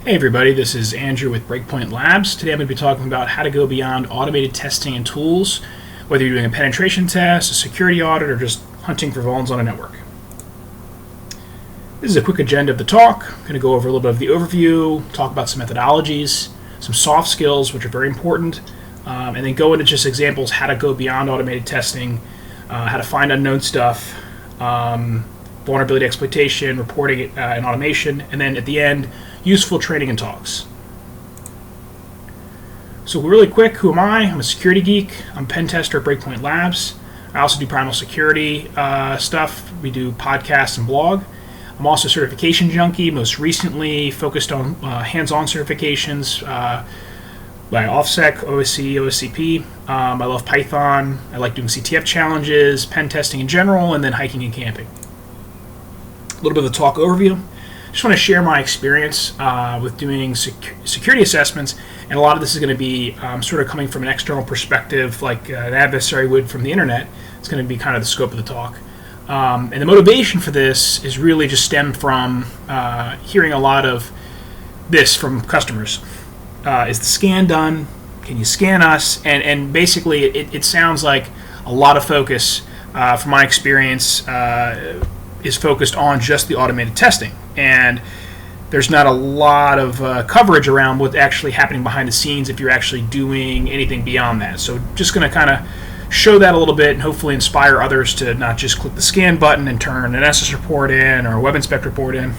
Hey everybody, this is Andrew with Breakpoint Labs. Today I'm going to be talking about how to go beyond automated testing and tools, whether you're doing a penetration test, a security audit, or just hunting for vulns on a network. This is a quick agenda of the talk. I'm going to go over a little bit of the overview, talk about some methodologies, some soft skills, which are very important, and then go into just examples how to go beyond automated testing, how to find unknown stuff, vulnerability exploitation, reporting and automation, and then at the end, useful training and talks. So really quick, who am I? I'm a security geek. I'm a pen tester at Breakpoint Labs. I also do primal security stuff. We do podcasts and blog. I'm also a certification junkie, most recently focused on hands-on certifications by OffSec, OSC, OSCP. I love Python. I like doing CTF challenges, pen testing in general, and then hiking and camping. A little bit of the talk overview. Just want to share my experience with doing security assessments, and a lot of this is going to be sort of coming from an external perspective, like an adversary would from the internet. It's going to be kind of the scope of the talk. And the motivation for this is really just stemmed from hearing a lot of this from customers. Is the scan done? Can you scan us? And basically, it sounds like a lot of focus, from my experience, is focused on just the automated testing. And there's not a lot of coverage around what's actually happening behind the scenes if you're actually doing anything beyond that. So just going to kind of show that a little bit and hopefully inspire others to not just click the scan button and turn an SS report in or a web inspect report in.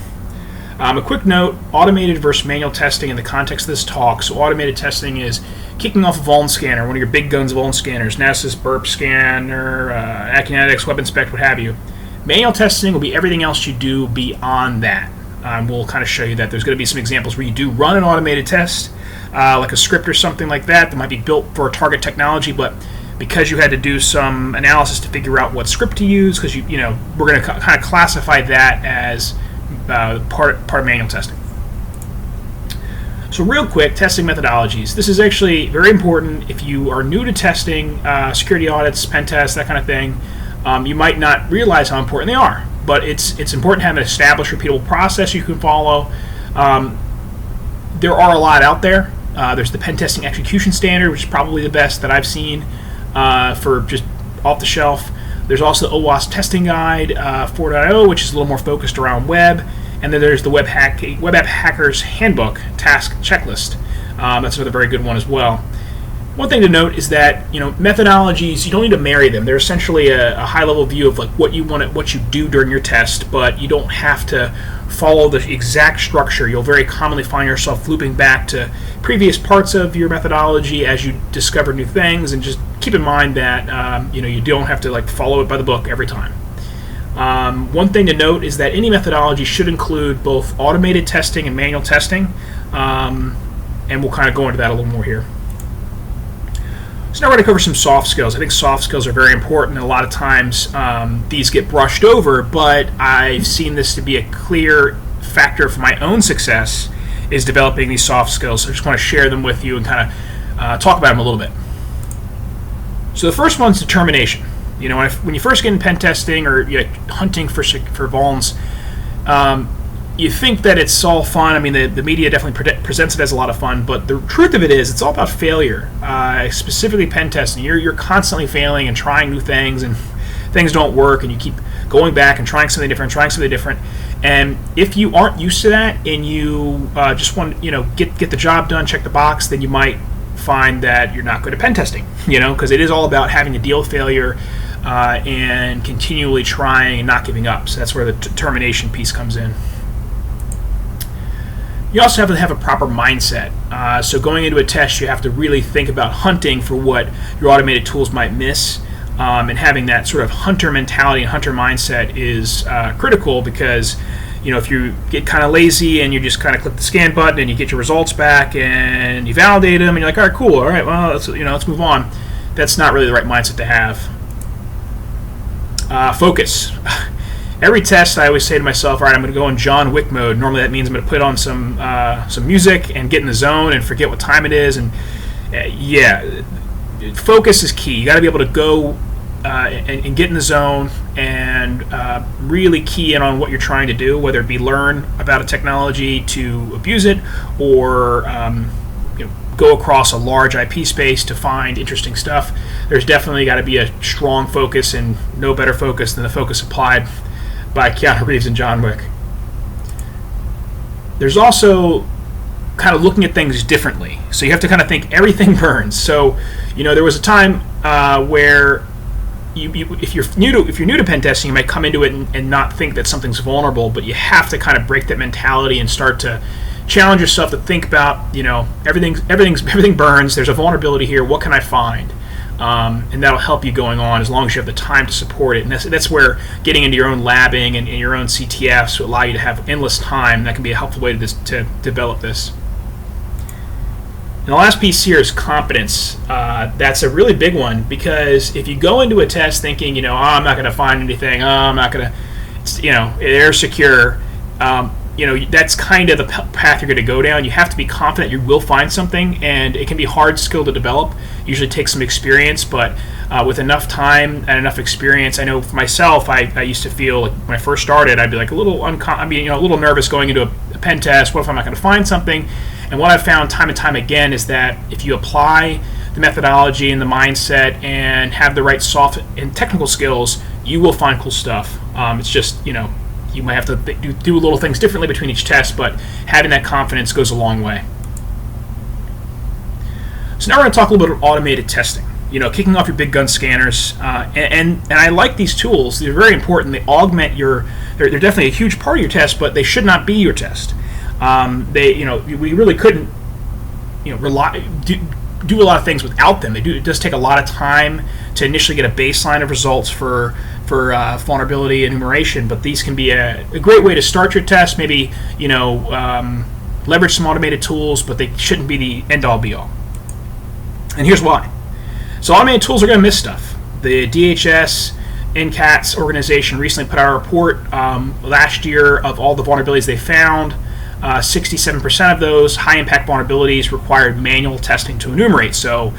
A quick note, automated versus manual testing in the context of this talk. So automated testing is kicking off a vuln scanner, one of your big guns vuln scanners, Nessus, Burp Scanner, Akinetics, Web Inspect, what have you. Manual testing will be everything else you do beyond that. We'll kind of show you that. There's going to be some examples where you do run an automated test, like a script or something like that might be built for a target technology, but because you had to do some analysis to figure out what script to use, because we're going to kind of classify that as part of manual testing. So real quick, testing methodologies. This is actually very important if you are new to testing, security audits, pen tests, that kind of thing. You might not realize how important they are, but it's important to have an established, repeatable process you can follow. There are a lot out there. There's the Pentesting Execution Standard, which is probably the best that I've seen for just off the shelf. There's also the OWASP Testing Guide 4.0, which is a little more focused around web. And then there's the Web App Hackers Handbook Task Checklist. That's another very good one as well. One thing to note is that methodologies, you don't need to marry them. They're essentially a high-level view of like what you do during your test, but you don't have to follow the exact structure. You'll very commonly find yourself looping back to previous parts of your methodology as you discover new things, and just keep in mind that you don't have to like follow it by the book every time. One thing to note is that any methodology should include both automated testing and manual testing, and we'll kind of go into that a little more here. So now we're going to cover some soft skills. I think soft skills are very important, and a lot of times these get brushed over, but I've seen this to be a clear factor for my own success is developing these soft skills. So I just want to share them with you and kind of talk about them a little bit. So the first one's determination. When you first get in pen testing or you're hunting for vulns, you think that it's all fun. I mean, the media definitely presents it as a lot of fun, but the truth of it is it's all about failure, specifically pen testing. You're constantly failing and trying new things, and things don't work, and you keep going back and trying something different. And if you aren't used to that and you just want get the job done, check the box, then you might find that you're not good at pen testing, because it is all about having to deal with failure and continually trying and not giving up. So that's where the determination piece comes in. You also have to have a proper mindset. So going into a test, you have to really think about hunting for what your automated tools might miss. And having that sort of hunter mentality and hunter mindset is critical, because if you get kind of lazy and you just kind of click the scan button and you get your results back and you validate them and you're like, all right, cool, all right, well, let's move on. That's not really the right mindset to have. Focus. Every test, I always say to myself, all right, I'm going to go in John Wick mode. Normally that means I'm going to put on some music and get in the zone and forget what time it is. And focus is key. You got to be able to go and get in the zone and really key in on what you're trying to do, whether it be learn about a technology to abuse it, or go across a large IP space to find interesting stuff. There's definitely got to be a strong focus, and no better focus than the focus applied by Keanu Reeves and John Wick. There's also kind of looking at things differently. So you have to kind of think everything burns. So, there was a time where if you're new to pen testing, you might come into it and not think that something's vulnerable, but you have to kind of break that mentality and start to challenge yourself to think about, everything burns. There's a vulnerability here. What can I find? And that'll help you going on as long as you have the time to support it. And that's where getting into your own labbing and your own CTFs will allow you to have endless time. That can be a helpful way to develop this. And the last piece here is competence. That's a really big one, because if you go into a test thinking, I'm not going to find anything, I'm not going to, they're secure, that's kind of the path you're going to go down. You have to be confident you will find something, and it can be a hard skill to develop. It usually takes some experience, but with enough time and enough experience, I know for myself, I used to feel like when I first started, I'd be like a little a little nervous going into a pen test. What if I'm not going to find something? And what I've found time and time again is that if you apply the methodology and the mindset and have the right soft and technical skills, you will find cool stuff. It's just, you might have to do little things differently between each test, but having that confidence goes a long way. So now we're going to talk a little bit about automated testing. Kicking off your big gun scanners, and I like these tools. They're very important. They augment they're definitely a huge part of your test, but they should not be your test. We really couldn't, do a lot of things without them. It does take a lot of time to initially get a baseline of results for vulnerability and enumeration, but these can be a great way to start your test. Maybe leverage some automated tools, but they shouldn't be the end-all be-all. And here's why. So automated tools are going to miss stuff. The DHS NCATS organization recently put out a report last year of all the vulnerabilities they found. 67% of those high-impact vulnerabilities required manual testing to enumerate. So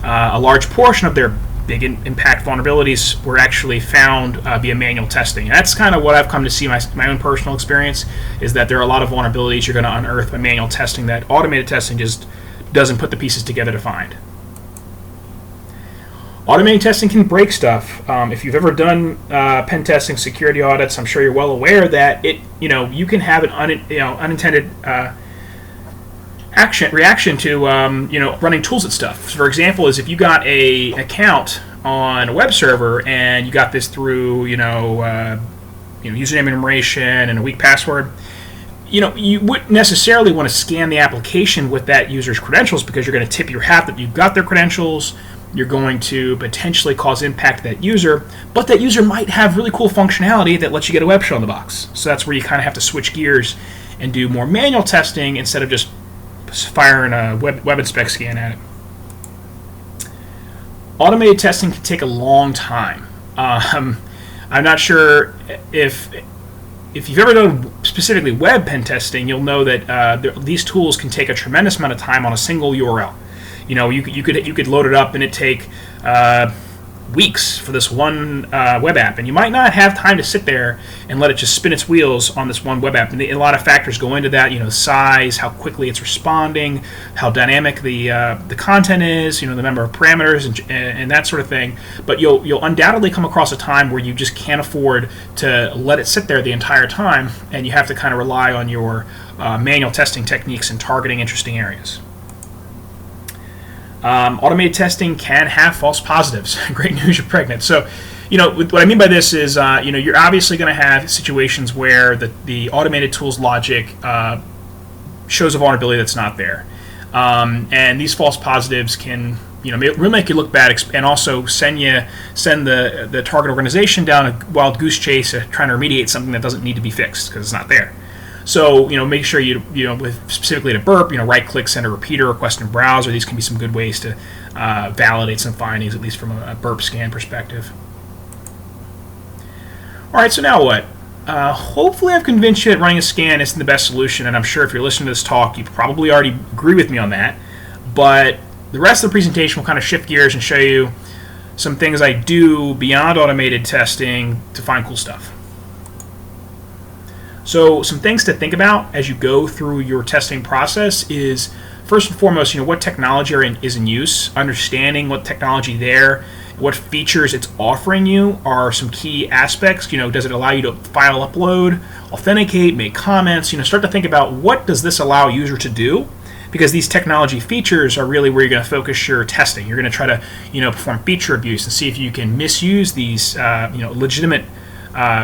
a large portion of their big impact vulnerabilities were actually found via manual testing. And that's kind of what I've come to see my own personal experience, is that there are a lot of vulnerabilities you're going to unearth by manual testing that automated testing just doesn't put the pieces together to find. Automated testing can break stuff. If you've ever done pen testing, security audits, I'm sure you're well aware that you can have an unintended reaction to running tools at stuff. So for example, is if you got an account on a web server and you got this through username enumeration and a weak password, you wouldn't necessarily want to scan the application with that user's credentials, because you're going to tip your hat that you've got their credentials. You're going to potentially cause impact to that user, but that user might have really cool functionality that lets you get a web shell in the box. So that's where you kind of have to switch gears and do more manual testing instead of just firing a web inspect scan at it. Automated testing can take a long time. I'm not sure if you've ever done specifically web pen testing, you'll know that these tools can take a tremendous amount of time on a single URL. You could load it up and it take weeks for this one web app, and you might not have time to sit there and let it just spin its wheels on this one web app. And a lot of factors go into that. Size, how quickly it's responding, how dynamic the content is, the number of parameters and that sort of thing. But you'll undoubtedly come across a time where you just can't afford to let it sit there the entire time, and you have to kind of rely on your manual testing techniques and targeting interesting areas. Automated testing can have false positives. Great news, you're pregnant. So, what I mean by this is, you're obviously going to have situations where the automated tools logic shows a vulnerability that's not there. And these false positives can, really make you look bad, and also send the target organization down a wild goose chase trying to remediate something that doesn't need to be fixed because it's not there. So, make sure with specifically to burp, right-click, send a repeater request in browser. These can be some good ways to validate some findings, at least from a burp scan perspective. All right, so now what? Hopefully I've convinced you that running a scan isn't the best solution, and I'm sure if you're listening to this talk, you probably already agree with me on that. But the rest of the presentation will kind of shift gears and show you some things I do beyond automated testing to find cool stuff. So some things to think about as you go through your testing process is, first and foremost, what technology is in use. Understanding what technology there, what features it's offering you are some key aspects. Does it allow you to file upload, authenticate, make comments? Start to think about what does this allow a user to do, because these technology features are really where you're going to focus your testing. You're going to try to perform feature abuse and see if you can misuse these legitimate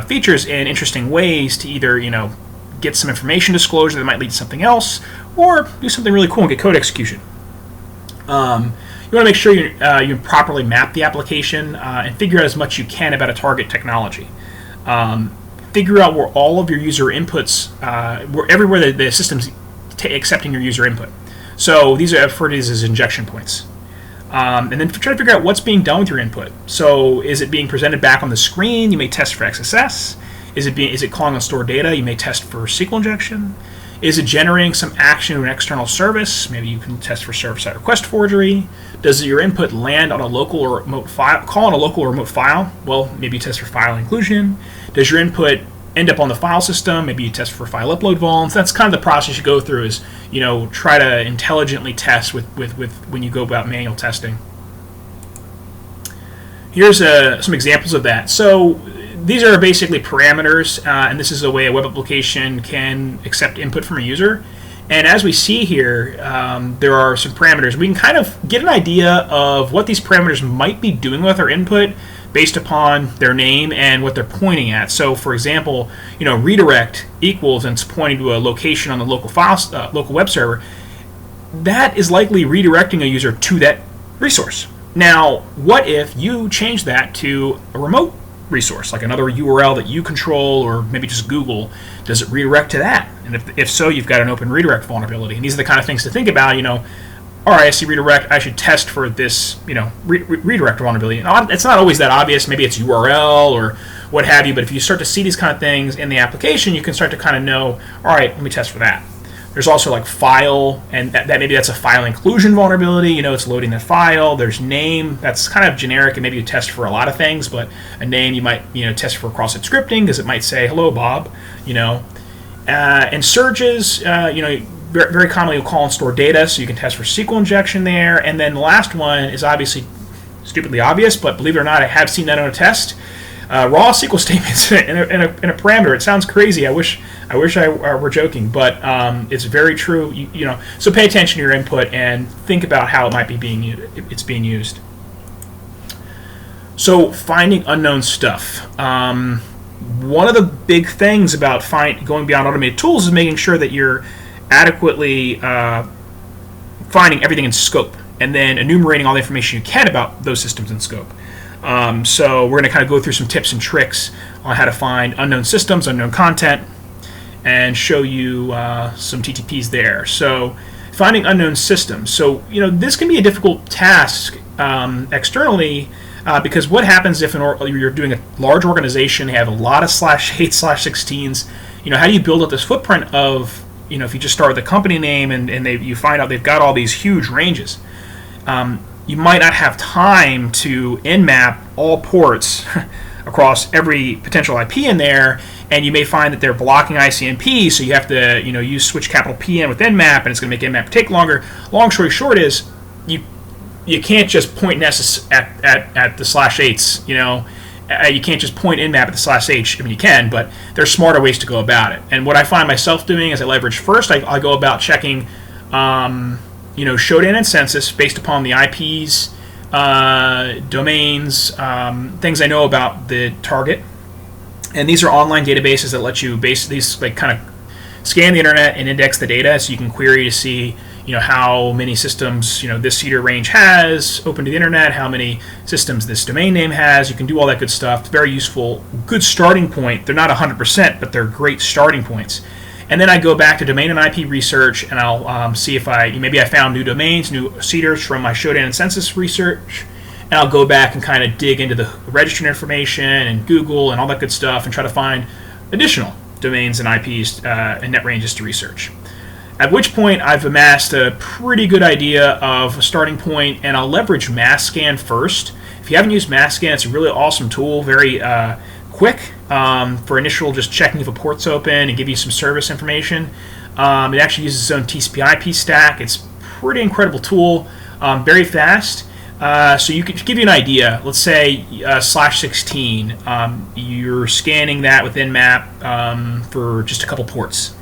features in interesting ways to either get some information disclosure that might lead to something else, or do something really cool and get code execution. You want to make sure you properly map the application and figure out as much you can about a target technology. Figure out where all of your user inputs, everywhere the system's accepting your user input. So these are referred to as injection points. And then try to figure out what's being done with your input. So is it being presented back on the screen? You may test for XSS. Is it calling on stored data? You may test for SQL injection. Is it generating some action to an external service? Maybe you can test for server-side request forgery. Does your input land on a local or remote file? Call on a local or remote file? Well, maybe you test for file inclusion. Does your input end up on the file system? Maybe you test for file upload volumes. That's kind of the process you go through, is try to intelligently test with when you go about manual testing. Here's some examples of that. So these are basically parameters, and this is a way a web application can accept input from a user. And as we see here, there are some parameters. We can kind of get an idea of what these parameters might be doing with our input based upon their name and what they're pointing at. So, for example, redirect equals, and it's pointing to a location on the local local web server. That is likely redirecting a user to that resource. Now, what if you change that to a remote resource, like another URL that you control, or maybe just Google? Does it redirect to that? And if so, you've got an open redirect vulnerability. And these are the kind of things to think about. All right, I see redirect, I should test for this, redirect vulnerability. And it's not always that obvious. Maybe it's URL or what have you, but if you start to see these kind of things in the application, you can start to kind of know, all right, let me test for that. There's also like file, and that maybe that's a file inclusion vulnerability. It's loading the file. There's name. That's kind of generic, and maybe you test for a lot of things, but a name you might test for cross-site scripting, because it might say, hello, Bob. And surges, very commonly you'll call and store data, so you can test for SQL injection there. And then the last one is obviously stupidly obvious, but believe it or not, I have seen that on a test. Raw SQL statements in a parameter. It sounds crazy. I wish I were joking, but it's very true. So pay attention to your input and think about how it might be being used. So finding unknown stuff. One of the big things about going beyond automated tools is making sure that you're adequately finding everything in scope, and then enumerating all the information you can about those systems in scope. So we're going to kind of go through some tips and tricks on how to find unknown systems, unknown content, and show you some TTPs there. So finding unknown systems. So this can be a difficult task externally, because what happens if you're doing a large organization, they have a lot of /8/16s. How do you build up this footprint of if you just start with a company name and you find out they've got all these huge ranges. You might not have time to nmap all ports across every potential IP in there, and you may find that they're blocking ICMP, so you have to use switch capital P in with nmap, and it's going to make nmap take longer. Long story short is you can't just point NES at the /8s. You can't just point nmap at the /h. I mean, you can, but there's smarter ways to go about it. And what I find myself doing is I leverage first. I go about checking, showdown and census based upon the IPs, domains, things I know about the target. And these are online databases that let you kind of scan the internet and index the data, so you can query to see how many systems this CEDAR range has open to the internet, how many systems this domain name has. You can do all that good stuff. It's very useful, good starting point. They're not 100%, but they're great starting points. And then I go back to domain and IP research, and I'll see if maybe I found new domains, new CEDARs from my showdown and census research, and I'll go back and kind of dig into the registry information and Google and all that good stuff, and try to find additional domains and IPs and net ranges to research. At which point I've amassed a pretty good idea of a starting point, and I'll leverage mass scan first. If If you haven't used Masscan, it's a really awesome tool, very quick for initial just checking if a port's open and give you some service information. It actually uses its own TCP/IP stack. It's a pretty incredible tool, very fast. So you could give you an idea. Let's say /16, you're scanning that with Nmap for just a couple ports,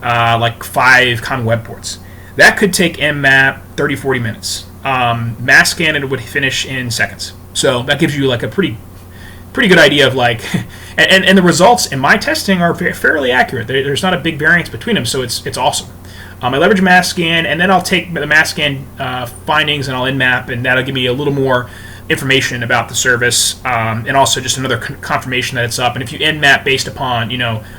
like 5 common web ports. That could take Nmap 30-40 minutes. Masscan, it would finish in seconds. So that gives you like a pretty good idea of like, and the results in my testing are fairly accurate. There's not a big variance between them, so it's awesome. I leverage Masscan, and then I'll take the Masscan findings and I'll Nmap, and that'll give me a little more information about the service, and also just another confirmation that it's up. And if you Nmap based upon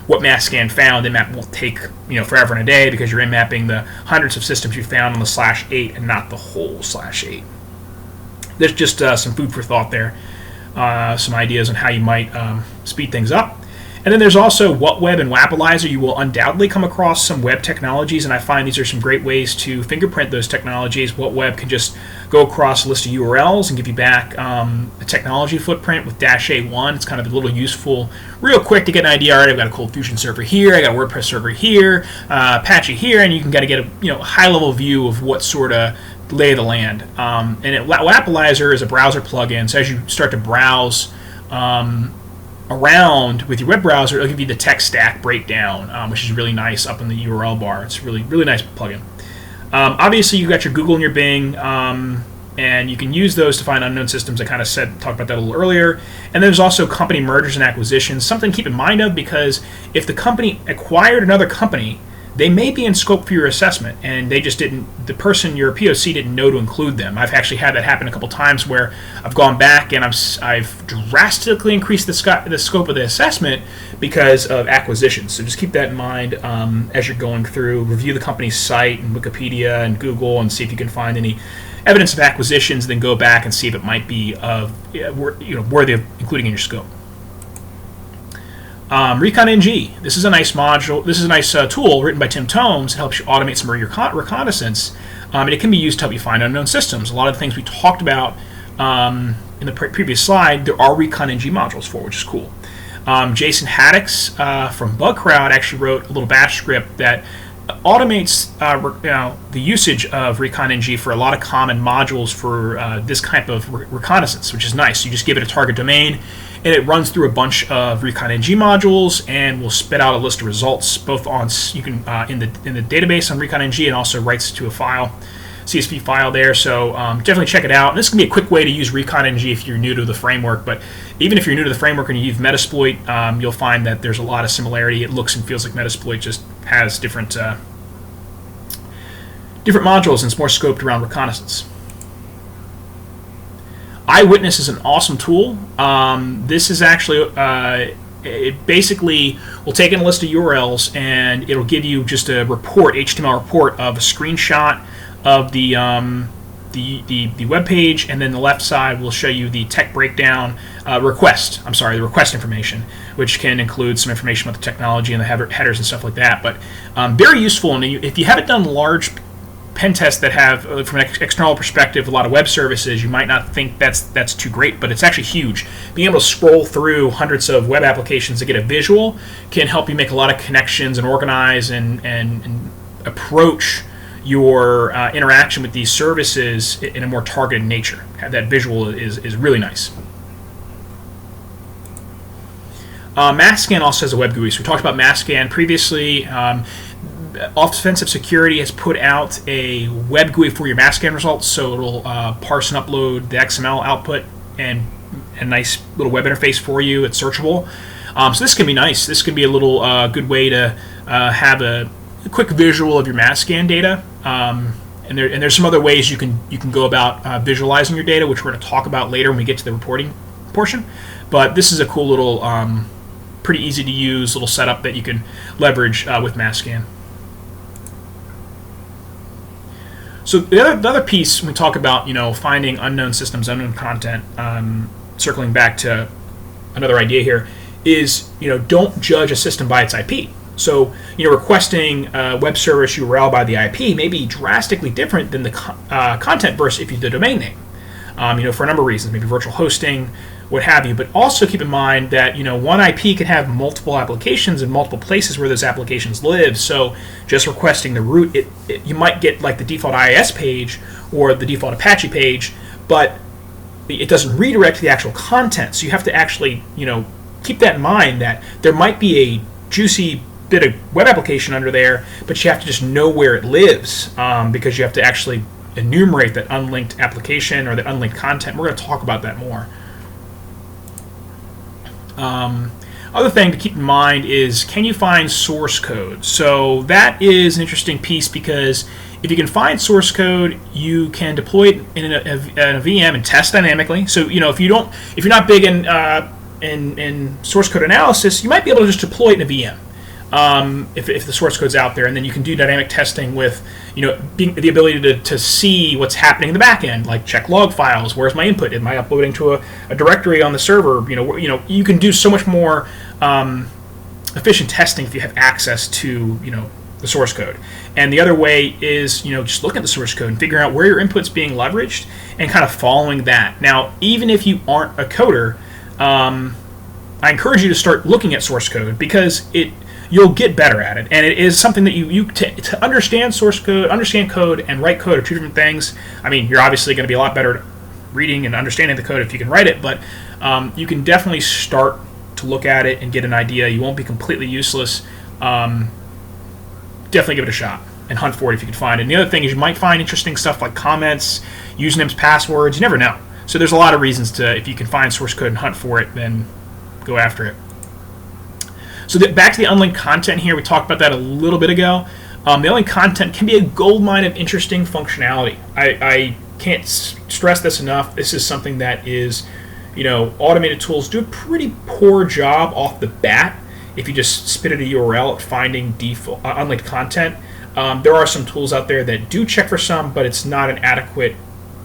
what Masscan found, Nmap will take forever and a day because you're Nmapping the hundreds of systems you found on the /8 and not the whole /8. There's just some food for thought there, some ideas on how you might speed things up. And then there's also WhatWeb and Wappalizer. You will undoubtedly come across some web technologies, and I find these are some great ways to fingerprint those technologies. WhatWeb can just go across a list of URLs and give you back a technology footprint with -A1. It's kind of a little useful, real quick to get an idea. All right, I've got a Cold Fusion server here, I got a WordPress server here, Apache here, and you can get a high-level view of what sort of lay of the land. And Wappalizer is a browser plugin, so as you start to browse around with your web browser, it'll give you the tech stack breakdown, which is really nice up in the URL bar. It's really nice plugin. Obviously, you've got your Google and your Bing, and you can use those to find unknown systems. I kind of talked about that a little earlier. And there's also company mergers and acquisitions, something to keep in mind of, because if the company acquired another company, they may be in scope for your assessment, and they just didn't. The person, your POC, didn't know to include them. I've actually had that happen a couple times where I've gone back and I've drastically increased the scope of the assessment because of acquisitions. So just keep that in mind as you're going through. Review the company's site and Wikipedia and Google and see if you can find any evidence of acquisitions. Then go back and see if it might be worthy of including in your scope. ReconNG. This is a nice module. This is a nice tool written by Tim Tomes. It helps you automate some of your reconnaissance, and it can be used to help you find unknown systems. A lot of the things we talked about in the previous slide, there are ReconNG modules for, which is cool. Jason Haddix from BugCrowd actually wrote a little bash script that automates the usage of ReconNG for a lot of common modules for this type of reconnaissance, which is nice. You just give it a target domain, and it runs through a bunch of ReconNG modules and will spit out a list of results, both on in the database on ReconNG, and also writes to a file, CSV file there. So definitely check it out. And this can be a quick way to use ReconNG if you're new to the framework. But even if you're new to the framework and you use Metasploit, you'll find that there's a lot of similarity. It looks and feels like Metasploit, just has different modules, and it's more scoped around reconnaissance. Eyewitness is an awesome tool. This is actually, it basically will take in a list of URLs and it'll give you just a report, HTML report of a screenshot of the web page, and then the left side will show you the tech breakdown the request information, which can include some information about the technology and the headers and stuff like that. But very useful, and if you haven't done large pen tests that have, from an external perspective, a lot of web services, you might not think that's too great, but it's actually huge. Being able to scroll through hundreds of web applications to get a visual can help you make a lot of connections and organize and approach your interaction with these services in a more targeted nature. That visual is really nice. Masscan also has a web GUI. So we talked about Masscan previously. Offensive Security has put out a web GUI for your Masscan results, so it'll parse and upload the XML output and a nice little web interface for you. It's searchable. So this can be nice. This can be a little good way to have a quick visual of your Masscan data. And there's some other ways you can go about visualizing your data, which we're going to talk about later when we get to the reporting portion. But this is a cool little, pretty easy to use little setup that you can leverage with Masscan. So the other piece when we talk about finding unknown systems, unknown content, circling back to another idea here, is don't judge a system by its IP. So requesting a web service URL by the IP may be drastically different than the content versus if you the domain name. for a number of reasons, maybe virtual hosting, what have you. But also keep in mind that one IP can have multiple applications in multiple places where those applications live. So just requesting the root, you might get like the default IIS page or the default Apache page, but it doesn't redirect to the actual content. So you have to actually keep that in mind, that there might be a juicy bit of web application under there, but you have to just know where it lives, because you have to actually enumerate that unlinked application or that unlinked content. We're going to talk about that more. Other thing to keep in mind is, can you find source code? So that is an interesting piece, because if you can find source code, you can deploy it in a VM and test dynamically. So if you're not big in source code analysis, you might be able to just deploy it in a VM. If the source code's out there, and then you can do dynamic testing with the ability to see what's happening in the back end, like check log files. Where's my input? Am I uploading to a directory on the server? You can do so much more efficient testing if you have access to the source code. And the other way is just look at the source code and figure out where your input's being leveraged and kind of following that. Now, even if you aren't a coder, I encourage you to start looking at source code, because you'll get better at it, and it is something that to understand source code, understand code, and write code are two different things. I mean, you're obviously going to be a lot better at reading and understanding the code if you can write it, but you can definitely start to look at it and get an idea. You won't be completely useless. Definitely give it a shot and hunt for it if you can find it. And the other thing is, you might find interesting stuff like comments, usernames, passwords. You never know. So there's a lot of reasons if you can find source code and hunt for it, then go after it. So back to the unlinked content here. We talked about that a little bit ago. The unlinked content can be a goldmine of interesting functionality. I can't stress this enough. This is something that is, automated tools do a pretty poor job off the bat if you just spit at a URL at finding default unlinked content. There are some tools out there that do check for some, but it's not an adequate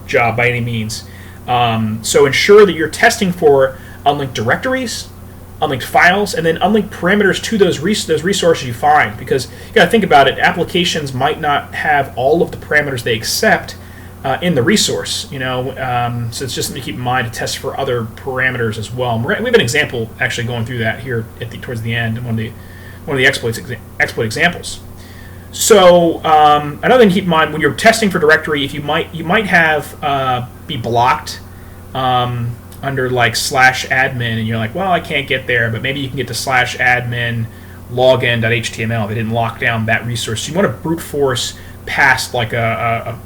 job by any means. So ensure that you're testing for unlinked directories, unlinked files, and then unlinked parameters to those resources you find, because you got to think about it. Applications might not have all of the parameters they accept in the resource, so it's just something to keep in mind to test for other parameters as well. We have an example actually going through that here towards the end, in one of the exploit examples. So another thing to keep in mind when you're testing for directory, if you might have be blocked under like /admin, and you're like, well, I can't get there, but maybe you can get to /admin login.html. They didn't lock down that resource. So you want to brute force past like a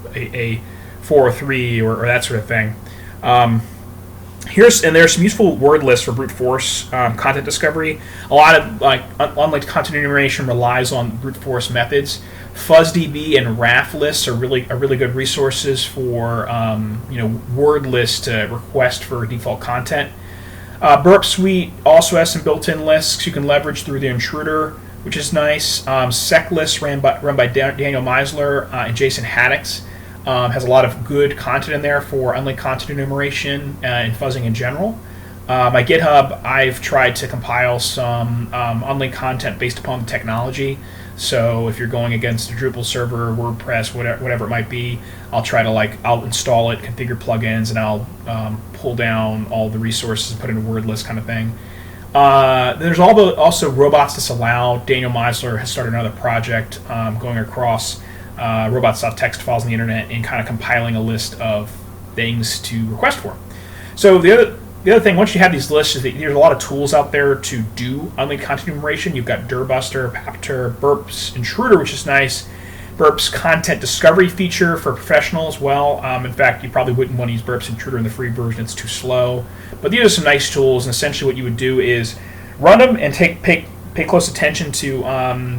403 or that sort of thing. There's some useful word lists for brute force content discovery. A lot of unlinked content enumeration relies on brute force methods. FuzzDB and RAF lists are really good resources for word lists to request for default content. Burp Suite also has some built-in lists you can leverage through the intruder, which is nice. Sec lists run by Daniel Meisler and Jason Haddix has a lot of good content in there for unlinked content enumeration and fuzzing in general. My GitHub, I've tried to compile some unlinked content based upon the technology. So if you're going against a Drupal server, WordPress, whatever it might be, I'll try to I'll install it, configure plugins, and I'll pull down all the resources and put in a word list kind of thing. There's also robots disallowed. Daniel Meisler has started another project going across robots.txt files on the internet and kind of compiling a list of things to request for. So the other thing, once you have these lists, is that there's a lot of tools out there to do unlinked content enumeration. You've got Dirbuster, Papter, Burp's Intruder, which is nice. Burp's content discovery feature for professional as well. In fact, you probably wouldn't want to use Burp's Intruder in the free version. It's too slow. But these are some nice tools, and essentially what you would do is run them and pay close attention to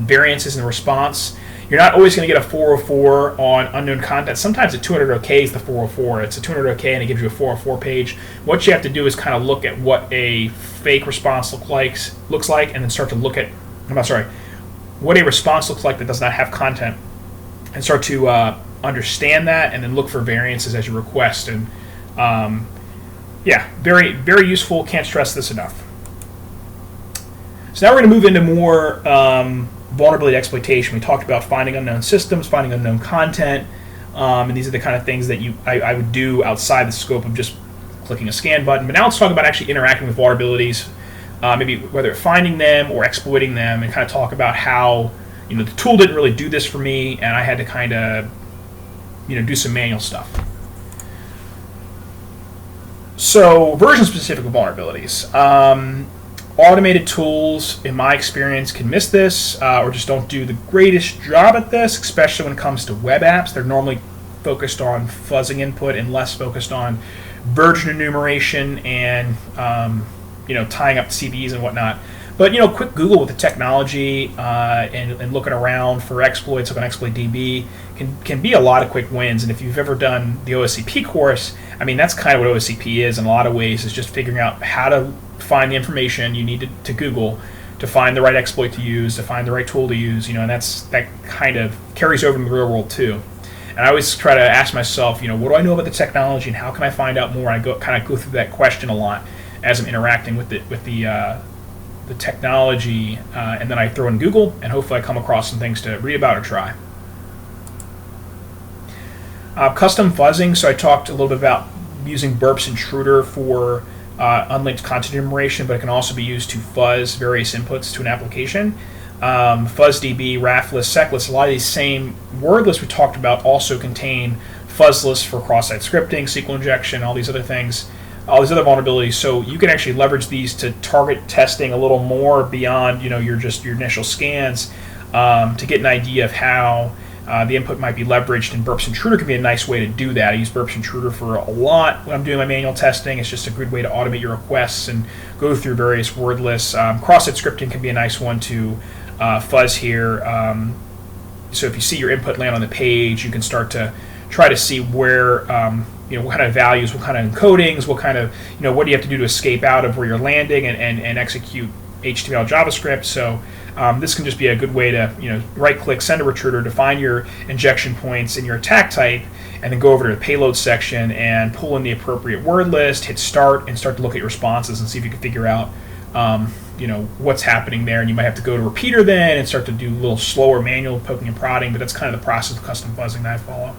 variances in the response. You're not always going to get a 404 on unknown content. Sometimes a 200 OK is the 404. It's a 200 OK and it gives you a 404 page. What you have to do is kind of look at what a fake response looks like, and then start to look at, what a response looks like that does not have content, and start to understand that, and then look for variances as you request. And very, very useful. Can't stress this enough. So now we're going to move into more vulnerability exploitation. We talked about finding unknown systems, finding unknown content, and these are the kind of things that I would do outside the scope of just clicking a scan button. But now let's talk about actually interacting with vulnerabilities, maybe whether finding them or exploiting them, and kind of talk about how the tool didn't really do this for me, and I had to kind of do some manual stuff. So version-specific vulnerabilities. Automated tools, in my experience, can miss this or just don't do the greatest job at this, especially when it comes to web apps. They're normally focused on fuzzing input and less focused on version enumeration and tying up CVEs and whatnot. But quick Google with the technology and looking around for exploits, like on ExploitDB, can be a lot of quick wins. And if you've ever done the OSCP course, I mean, that's kind of what OSCP is in a lot of ways, is just figuring out how to find the information you need to Google to find the right exploit to use, to find the right tool to use, and that kind of carries over into the real world too. And I always try to ask myself, what do I know about the technology and how can I find out more? And I kind of go through that question a lot as I'm interacting with the technology, and then I throw in Google, and hopefully I come across some things to read about or try. Custom fuzzing. So I talked a little bit about using burps intruder for unlinked content enumeration, but it can also be used to fuzz various inputs to an application. FuzzDB, RAF-list, SecList, a lot of these same word lists we talked about also contain fuzz lists for cross-site scripting, SQL injection, all these other things, all these other vulnerabilities. So you can actually leverage these to target testing a little more beyond your initial scans, to get an idea of how the input might be leveraged, and burps intruder can be a nice way to do that. I use burps intruder for a lot when I'm doing my manual testing. It's just a good way to automate your requests and go through various word lists. Cross-site scripting can be a nice one to fuzz here. So if you see your input land on the page, you can start to try to see where what kind of values, what kind of encodings, what kind of what do you have to do to escape out of where you're landing and execute HTML, JavaScript. So this can just be a good way to right-click, send a returner, define your injection points and your attack type, and then go over to the payload section and pull in the appropriate word list, hit start, and start to look at your responses and see if you can figure out what's happening there. And you might have to go to repeater then and start to do a little slower manual poking and prodding, but that's kind of the process of custom fuzzing that I follow.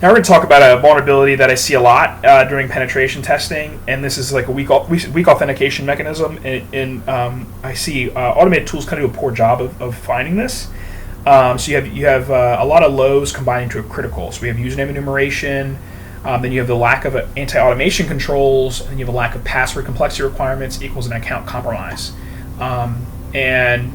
Now we're going to talk about a vulnerability that I see a lot during penetration testing, and this is like a weak authentication mechanism. And I see automated tools kind of do a poor job of finding this. So you have a lot of lows combining to a critical. So we have username enumeration, then you have the lack of anti-automation controls, and you have a lack of password complexity requirements equals an account compromise. And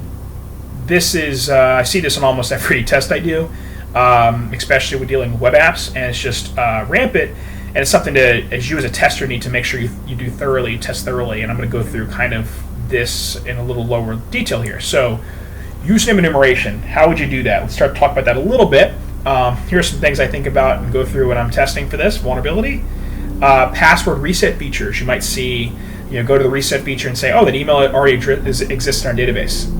this is I see this on almost every test I do. Especially with dealing with web apps, and it's just rampant, and it's something to, as you as a tester, need to make sure you do thoroughly, test thoroughly, and I'm going to go through kind of this in a little lower detail here. So username enumeration, how would you do that? Let's start to talk about that a little bit. Here are some things I think about and go through when I'm testing for this vulnerability. Password reset features. You might see, go to the reset feature and say, oh, that email already exists in our database.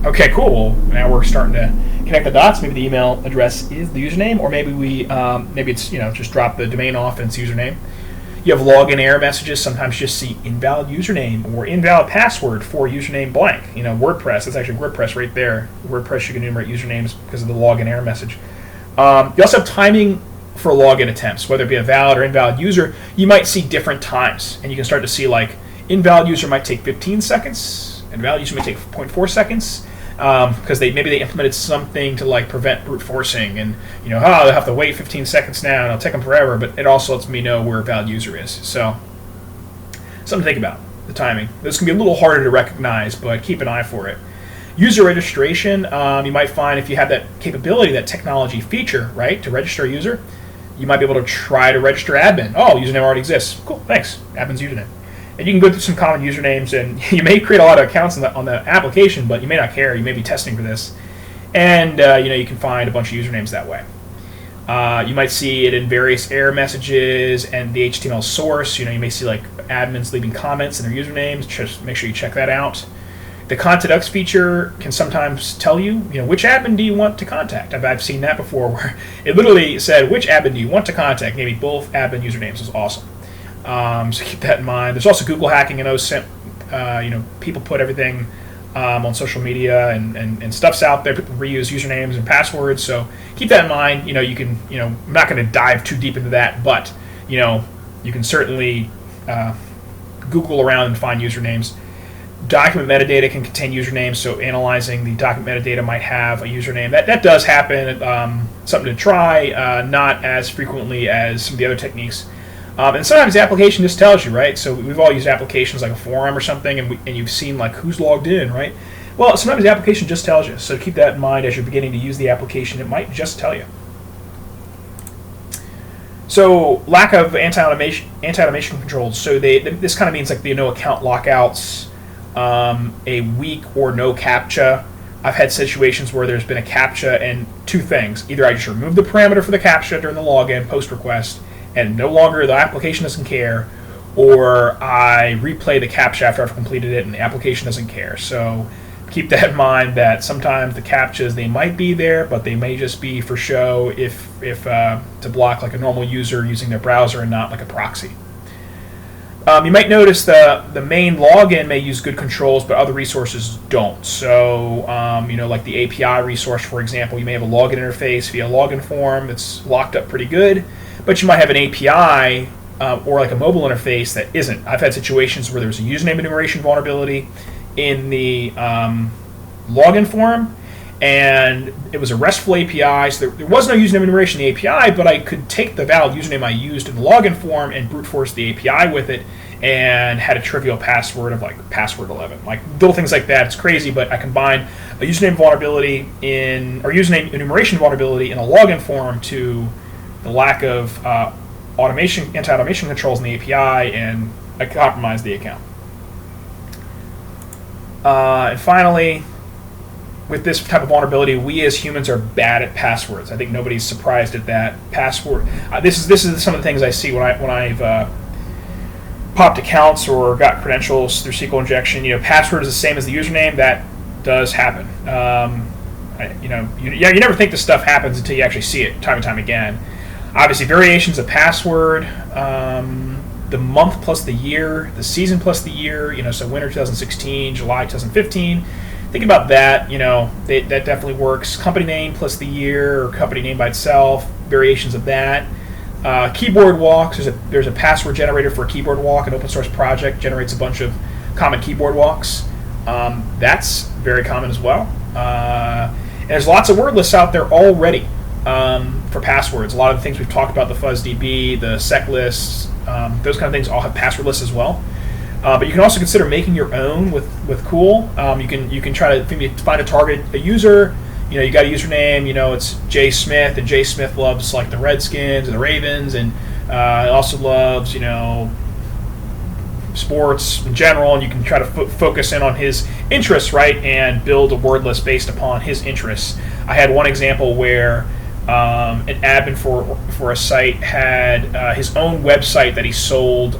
Okay, cool. Well, now we're starting to connect the dots. Maybe the email address is the username, or maybe maybe it's just drop the domain off and it's username. You have login error messages. Sometimes you just see invalid username or invalid password for username blank. WordPress. That's actually WordPress right there. WordPress, you can enumerate usernames because of the login error message. You also have timing for login attempts, whether it be a valid or invalid user. You might see different times, and you can start to see like invalid user might take 15 seconds, and valid user might take 0.4 seconds. Because maybe they implemented something to like prevent brute forcing, and they'll have to wait 15 seconds now, and it'll take them forever. But it also lets me know where a valid user is. So something to think about, the timing. This can be a little harder to recognize, but keep an eye for it. User registration. You might find if you have that capability, that technology feature, right, to register a user, you might be able to try to register admin. Oh, username already exists. Cool, thanks. Admin's username. And you can go through some common usernames, and you may create a lot of accounts on the application, but you may not care. You may be testing for this, and you can find a bunch of usernames that way. You might see it in various error messages and the HTML source. You may see like admins leaving comments in their usernames. Just make sure you check that out. The contact feature can sometimes tell you, which admin do you want to contact. I've seen that before, where it literally said which admin do you want to contact. Maybe both admin usernames. Is awesome. So keep that in mind. There's also Google hacking and OSINT. People put everything on social media, and stuff's out there. People reuse usernames and passwords, so keep that in mind. You can, I'm not going to dive too deep into that, but you can certainly Google around and find usernames. Document metadata can contain usernames, so analyzing the document metadata might have a username. That does happen. Something to try, not as frequently as some of the other techniques. And sometimes the application just tells you, right? So we've all used applications like a forum or something, and you've seen like who's logged in, right? Well, sometimes the application just tells you. So keep that in mind as you're beginning to use the application. It might just tell you. So lack of anti-automation controls. So this kind of means like account lockouts, a weak or no CAPTCHA. I've had situations where there's been a CAPTCHA and two things. Either I just remove the parameter for the CAPTCHA during the login post request, and no longer the application doesn't care, or I replay the CAPTCHA after I've completed it and the application doesn't care. So keep that in mind that sometimes the CAPTCHAs, they might be there, but they may just be for show if to block like a normal user using their browser and not like a proxy. You might notice the main login may use good controls, but other resources don't. So, like the API resource, for example, you may have a login interface via login form that's locked up pretty good, but you might have an API or like a mobile interface that isn't. I've had situations where there's a username enumeration vulnerability in the login form, and it was a RESTful API, so there was no username enumeration in the API, but I could take the valid username I used in the login form and brute force the API with it, and had a trivial password of like password 11. Like little things like that. It's crazy, but I combined a username vulnerability username enumeration vulnerability in a login form to the lack of anti-automation controls in the API, and I compromised the account. And finally, with this type of vulnerability, we as humans are bad at passwords. I think nobody's surprised at that. Password. This is some of the things I see when I've popped accounts or got credentials through SQL injection. Password is the same as the username. That does happen. You never think this stuff happens until you actually see it time and time again. Obviously, variations of password, the month plus the year, the season plus the year. So winter 2016, July 2015. Think about that. That definitely works. Company name plus the year, or company name by itself. Variations of that. Keyboard walks. There's a password generator for a keyboard walk. An open source project generates a bunch of common keyboard walks. That's very common as well. And there's lots of word lists out there already for passwords. A lot of the things we've talked about, the FuzzDB, the sec lists, those kind of things all have password lists as well. But you can also consider making your own with Cool. You can try to find a target, a user. You got a username. It's Jay Smith, and Jay Smith loves like the Redskins and the Ravens, and also loves sports in general. And you can try to focus in on his interests, right, and build a word list based upon his interests. I had one example where an admin for a site had his own website that he sold.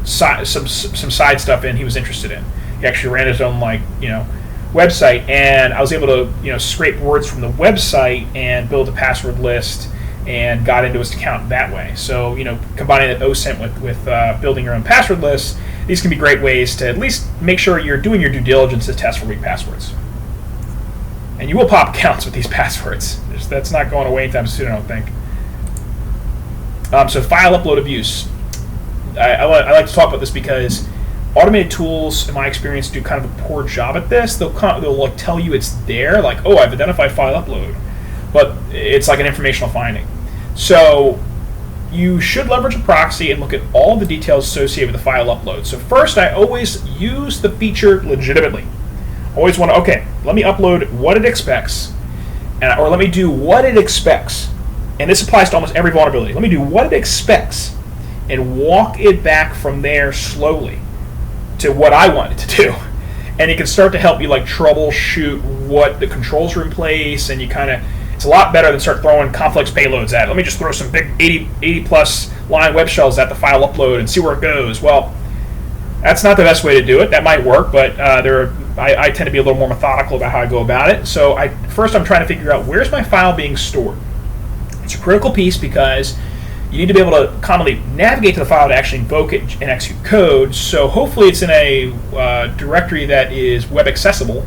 Some side stuff in he was interested in. He actually ran his own website, and I was able to scrape words from the website and build a password list and got into his account that way. So combining that OSINT with building your own password list, these can be great ways to at least make sure you're doing your due diligence to test for weak passwords. And you will pop accounts with these passwords. That's not going away anytime soon, I don't think. So file upload abuse. I like to talk about this because automated tools, in my experience, do kind of a poor job at this. They'll tell you it's there, like, oh, I've identified file upload, but it's like an informational finding. So you should leverage a proxy and look at all the details associated with the file upload. So first, I always use the feature legitimately. Always want to, okay, let me upload what it expects, or let me do what it expects. And this applies to almost every vulnerability. Let me do what it expects and walk it back from there slowly to what I want it to do. And it can start to help you troubleshoot what the controls are in place, and it's a lot better than start throwing complex payloads at it. Let me just throw some big 80 plus line web shells at the file upload and see where it goes. Well, that's not the best way to do it. That might work, but I tend to be a little more methodical about how I go about it. So first I'm trying to figure out, where's my file being stored? It's a critical piece because you need to be able to commonly navigate to the file to actually invoke it and execute code. So hopefully it's in a directory that is web accessible.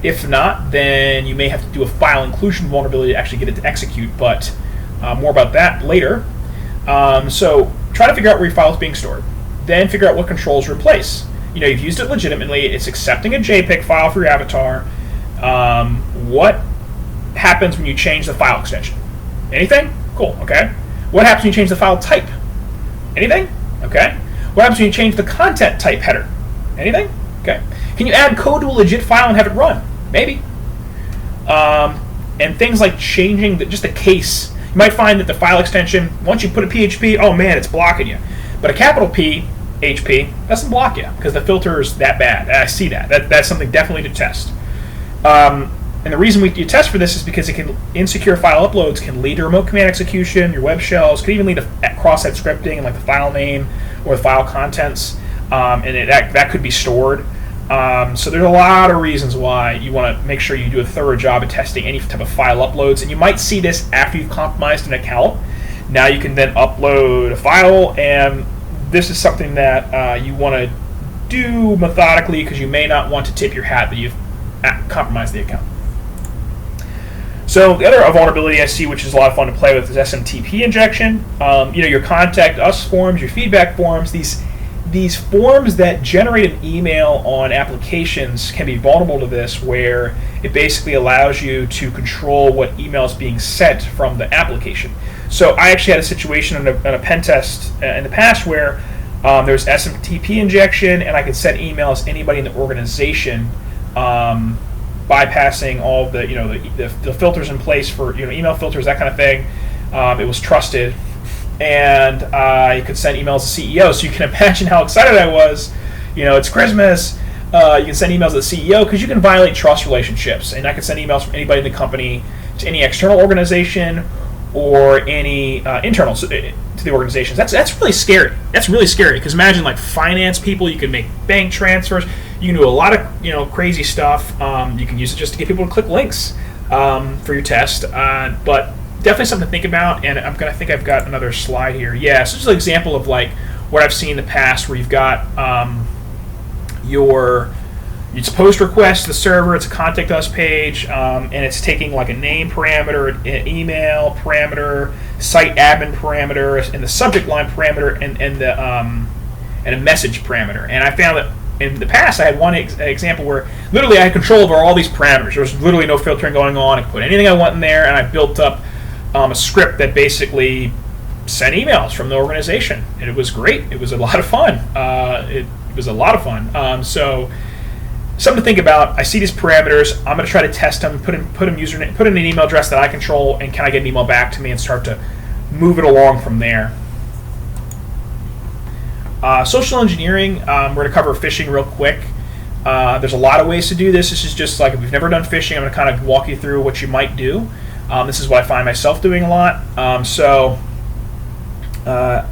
If not, then you may have to do a file inclusion vulnerability to actually get it to execute, but more about that later. So try to figure out where your file is being stored. Then figure out what controls are in place. You've used it legitimately. It's accepting a JPEG file for your avatar. What happens when you change the file extension? Anything? Cool, okay. What happens when you change the file type? Anything? Okay. What happens when you change the content type header? Anything? Okay. Can you add code to a legit file and have it run? Maybe. And things like changing just the case. You might find that the file extension, once you put a PHP, oh man, it's blocking you. But a capital P, HP, doesn't block you because the filter is that bad. I see that. That's something definitely to test. And the reason you test for this is because insecure file uploads can lead to remote command execution, your web shells, could even lead to cross-site scripting and like the file name or the file contents, and that could be stored. So there's a lot of reasons why you want to make sure you do a thorough job of testing any type of file uploads, and you might see this after you've compromised an account. Now you can then upload a file, and this is something that you want to do methodically because you may not want to tip your hat that you've compromised the account. So the other vulnerability I see, which is a lot of fun to play with, is SMTP injection. Your contact us forms, your feedback forms, these forms that generate an email on applications can be vulnerable to this, where it basically allows you to control what email is being sent from the application. So I actually had a situation on a pen test in the past where there's SMTP injection, and I could send emails to anybody in the organization, bypassing all of the filters in place for email filters, that kind of thing. It was trusted, and I could send emails to CEO. So you can imagine how excited I was. It's Christmas. You can send emails to the CEO because you can violate trust relationships, and I can send emails from anybody in the company to any external organization or any internal to the organizations. That's really scary. That's really scary because imagine like finance people. You can make bank transfers. You can do a lot of crazy stuff. You can use it just to get people to click links for your test. But definitely something to think about. And I think I've got another slide here. Yeah, so just an example of like what I've seen in the past, where you've got it's post request to the server, it's a contact us page, and it's taking like a name parameter, an email parameter, site admin parameter, and the subject line parameter, and a message parameter. And I found that in the past I had one example where literally I had control over all these parameters. There was literally no filtering going on. I could put anything I want in there, and I built up a script that basically sent emails from the organization, and it was great. It was a lot of fun. It was a lot of fun. So something to think about. I see these parameters. I'm going to try to test them. Put in username, put in an email address that I control, and can I get an email back to me, and start to move it along from there. Social engineering. We're going to cover phishing real quick. There's a lot of ways to do this. This is just like if you've never done phishing, I'm going to kind of walk you through what you might do. This is what I find myself doing a lot.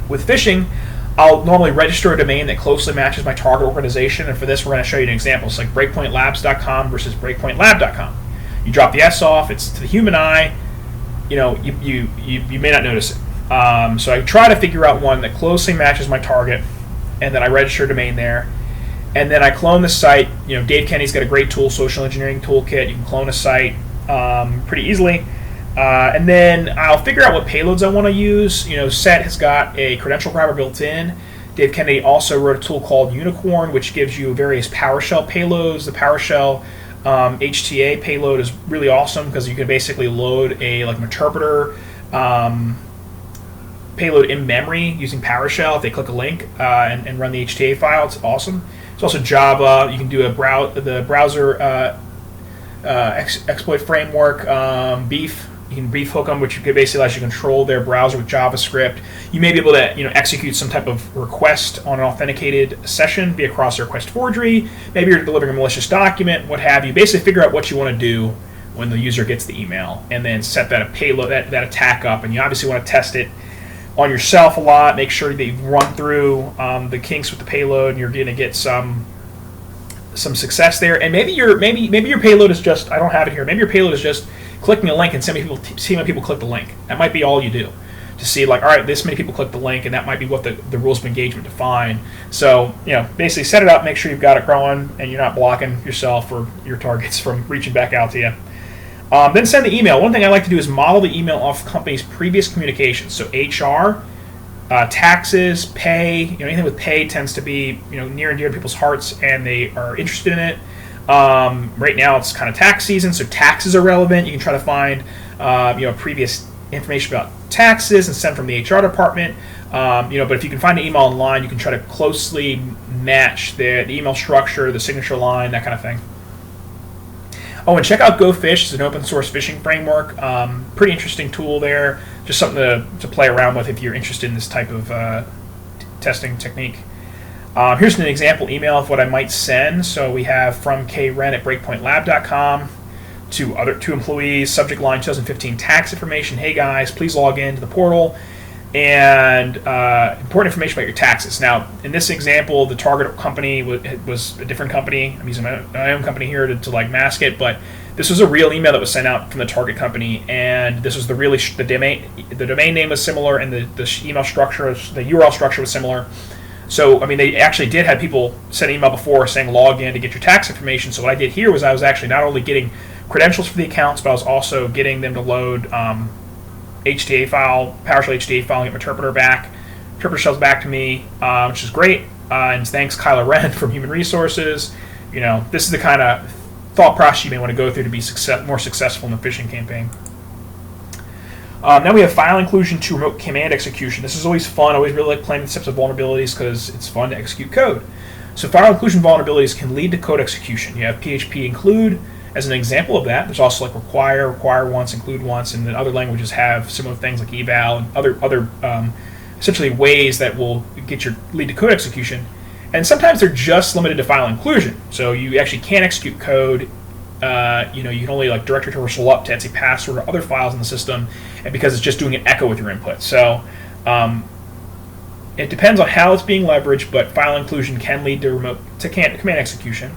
With phishing, I'll normally register a domain that closely matches my target organization, and for this we're going to show you an example. It's like breakpointlabs.com versus breakpointlab.com. You drop the S off, it's to the human eye, you may not notice it. So I try to figure out one that closely matches my target, and then I register a domain there, and then I clone the site. Dave Kenny's got a great tool, social engineering toolkit. You can clone a site pretty easily. And then I'll figure out what payloads I want to use. Set has got a credential grabber built in. Dave Kennedy also wrote a tool called Unicorn, which gives you various PowerShell payloads. The PowerShell HTA payload is really awesome because you can basically load a interpreter payload in memory using PowerShell if they click a link and run the HTA file. It's awesome. It's also Java. You can do the browser exploit framework, Beef. You can Beef hook them, which basically allows you to control their browser with JavaScript. You may be able to execute some type of request on an authenticated session, be a cross-request forgery. Maybe you're delivering a malicious document, what have you. Basically figure out what you want to do when the user gets the email, and then set that payload, that attack up. And you obviously want to test it on yourself a lot. Make sure that you run through the kinks with the payload, and you're going to get some success there. And maybe your payload is just, I don't have it here, maybe your payload is just clicking a link and seeing how people click the link. That might be all you do. to see like, all right, this many people clicked the link, and that might be what the rules of engagement define. So basically set it up, make sure you've got it growing, and you're not blocking yourself or your targets from reaching back out to you. Then send the email. One thing I like to do is model the email off the company's previous communications. So HR, taxes, pay. Anything with pay tends to be near and dear to people's hearts, and they are interested in it. Right now it's kind of tax season, so taxes are relevant. You can try to find previous information about taxes and send from the HR department. But if you can find an email online, you can try to closely match the email structure, the signature line, that kind of thing. Oh, and check out GoFish. It's an open source phishing framework. Pretty interesting tool there. Just something to play around with if you're interested in this type of testing technique. Here's an example email of what I might send. So we have from kren@breakpointlab.com to employees, subject line 2015 tax information. Hey guys, please log in to the portal and important information about your taxes. Now, in this example, the target company was a different company. I'm using my own company here to like mask it, but this was a real email that was sent out from the target company, and this was the domain name was similar, and the email structure, the URL structure was similar. So, they actually did have people send an email before saying log in to get your tax information. So what I did here was I was actually not only getting credentials for the accounts, but I was also getting them to load HTA file, PowerShell HTA file, and get my interpreter back. Interpreter shells back to me, which is great. And thanks Kyla Wren from Human Resources. This is the kind of thought process you may want to go through to be more successful in the phishing campaign. Now we have file inclusion to remote command execution. This is always fun. I always really like playing with steps of vulnerabilities because it's fun to execute code. So file inclusion vulnerabilities can lead to code execution. You have PHP include as an example of that. There's also like require once, include once, and then other languages have similar things like eval and other essentially ways that will lead to code execution. And sometimes they're just limited to file inclusion. So you actually can't execute code. You can only like directory traversal up to etc password or other files in the system, and because it's just doing an echo with your input. So it depends on how it's being leveraged, but file inclusion can lead to command execution.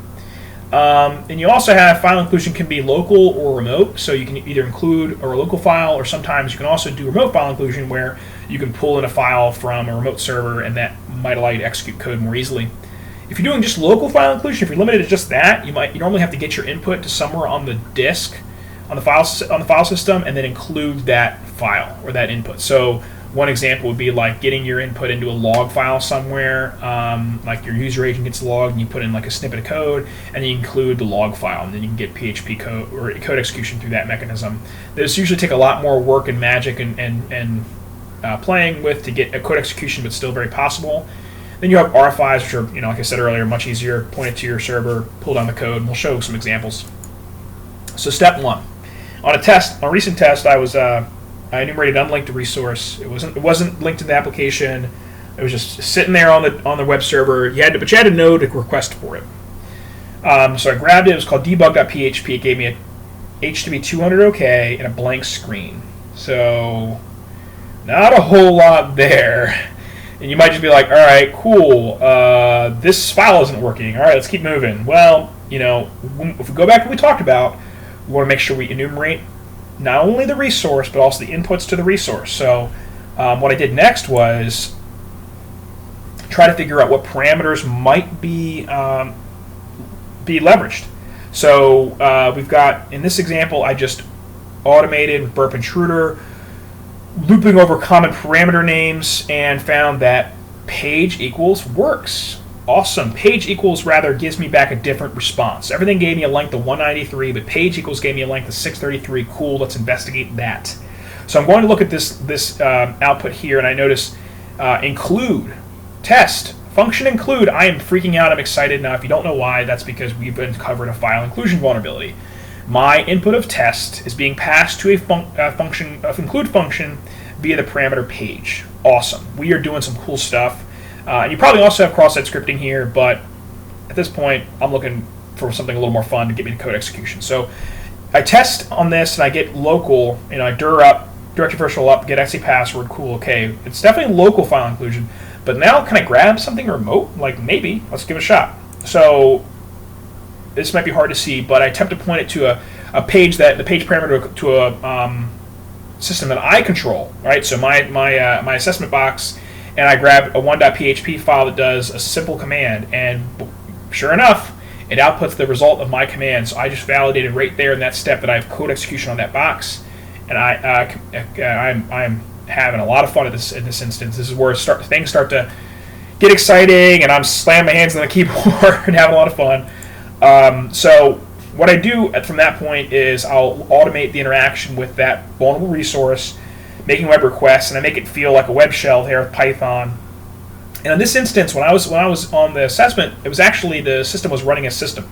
And you also have file inclusion can be local or remote, so you can either include a local file, or sometimes you can also do remote file inclusion where you can pull in a file from a remote server, and that might allow you to execute code more easily. If you're doing just local file inclusion, if you're limited to just that, you normally have to get your input to somewhere on the disk, on the file system, and then include that file or that input. So one example would be like getting your input into a log file somewhere, like your user agent gets logged, and you put in like a snippet of code, and then you include the log file, and then you can get PHP code or code execution through that mechanism. Those usually take a lot more work and magic and playing with to get a code execution, but still very possible. Then you have RFIs, which are, like I said earlier, much easier. Point it to your server, pull down the code, and we'll show some examples. So step one, on a recent test, I enumerated unlinked resource. It wasn't linked to the application. It was just sitting there on the web server. But you had to know to request for it. So I grabbed it. It was called debug.php. It gave me a HTTP 200 OK and a blank screen. So not a whole lot there. And you might just be like, all right, cool, this file isn't working. All right, let's keep moving. Well, if we go back to what we talked about, we want to make sure we enumerate not only the resource, but also the inputs to the resource. So what I did next was try to figure out what parameters might be leveraged. So we've got, in this example, I just automated with burp intruder, looping over common parameter names, and found that page equals works. Awesome. Page equals rather gives me back a different response. Everything gave me a length of 193, but page equals gave me a length of 633. Cool, let's investigate that. So I'm going to look at this output here, and I notice include, test, function include. I am freaking out. I'm excited. Now, if you don't know why, that's because we've uncovered a file inclusion vulnerability. My input of test is being passed to a include function via the parameter page. Awesome. We are doing some cool stuff. And you probably also have cross-site scripting here, but at this point, I'm looking for something a little more fun to get me to code execution. So I test on this, and I get local, I dir up, directory traversal up, get etc password. Cool, okay. It's definitely local file inclusion. But now, can I grab something remote? Like, maybe. Let's give it a shot. So this might be hard to see, but I attempt to point it to a page the page parameter to system that I control, right? So my assessment box, and I grab a 1.php file that does a simple command, and sure enough, it outputs the result of my command. So I just validated right there in that step that I have code execution on that box, and I'm having a lot of fun in this instance. This is where things start to get exciting, and I'm slamming my hands on the keyboard and having a lot of fun. So what I do from that point is I'll automate the interaction with that vulnerable resource, making web requests, and I make it feel like a web shell there with Python. And in this instance, when I was on the assessment, it was actually the system was running a system,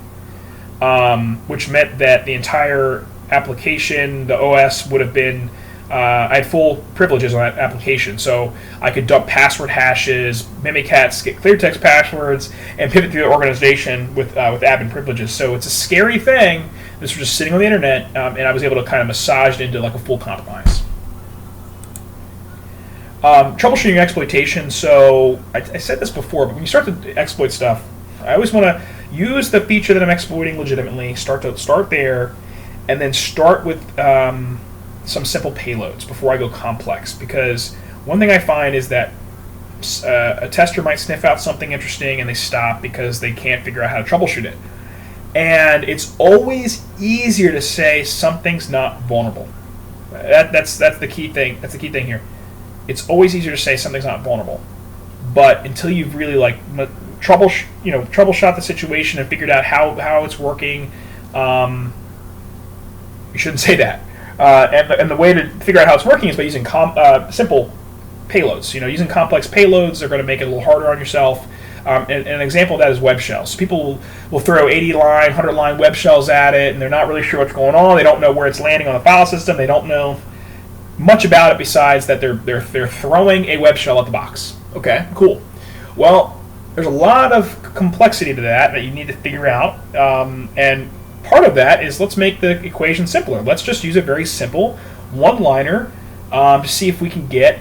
which meant that the entire application, the OS, would have been I had full privileges on that application, so I could dump password hashes, mimikatz, get clear text passwords, and pivot through the organization with admin privileges. So it's a scary thing. This was just sitting on the internet, and I was able to kind of massage it into like a full compromise. Troubleshooting exploitation. So I said this before, but when you start to exploit stuff, I always want to use the feature that I'm exploiting legitimately. Start there, and then start with some simple payloads before I go complex. Because one thing I find is that a tester might sniff out something interesting and they stop because they can't figure out how to troubleshoot it. And it's always easier to say something's not vulnerable. That's the key thing. That's the key thing here. It's always easier to say something's not vulnerable, but until you've really troubleshot the situation and figured out how it's working, you shouldn't say that. And the way to figure out how it's working is by using simple payloads. Using complex payloads are going to make it a little harder on yourself. And an example of that is web shells. So people will throw 80-line, 100-line web shells at it, and they're not really sure what's going on. They don't know where it's landing on the file system. They don't know much about it besides that they're throwing a web shell at the box. Okay, cool. Well, there's a lot of complexity to that you need to figure out, and part of that is let's make the equation simpler. Let's just use a very simple one-liner to see if we can get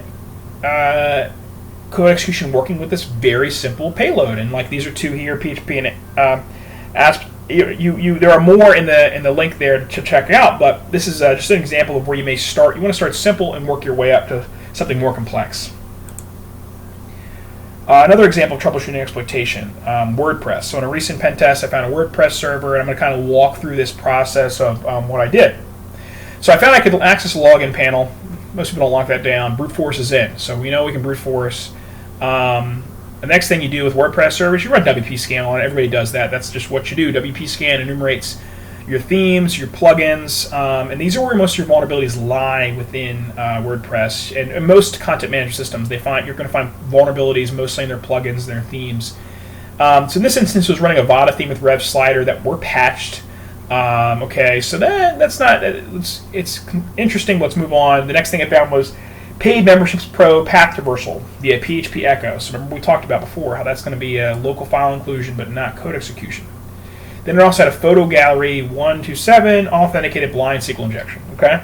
code execution working with this very simple payload. And like these are two here, PHP and ASP. There are more in the link there to check out, but this is just an example of where you may start. You want to start simple and work your way up to something more complex. Another example of troubleshooting exploitation, WordPress. So in a recent pen test, I found a WordPress server, and I'm going to kind of walk through this process of what I did. So I found I could access a login panel. Most people don't lock that down. Brute force is in, so we know we can brute force. The next thing you do with WordPress servers, you run WP scan on it. Everybody does that. That's just what you do. WP scan enumerates your themes, your plugins, and these are where most of your vulnerabilities lie within WordPress. And most content management systems, you're going to find vulnerabilities mostly in their plugins, their themes. So in this instance, it was running a Vada theme with Rev Slider that were patched. Okay, so that's not. It's interesting. Let's move on. The next thing I found was Paid Memberships Pro path traversal via PHP Echo. So remember we talked about before how that's going to be a local file inclusion but not code execution. Then it also had a photo gallery 127 authenticated blind SQL injection. Okay,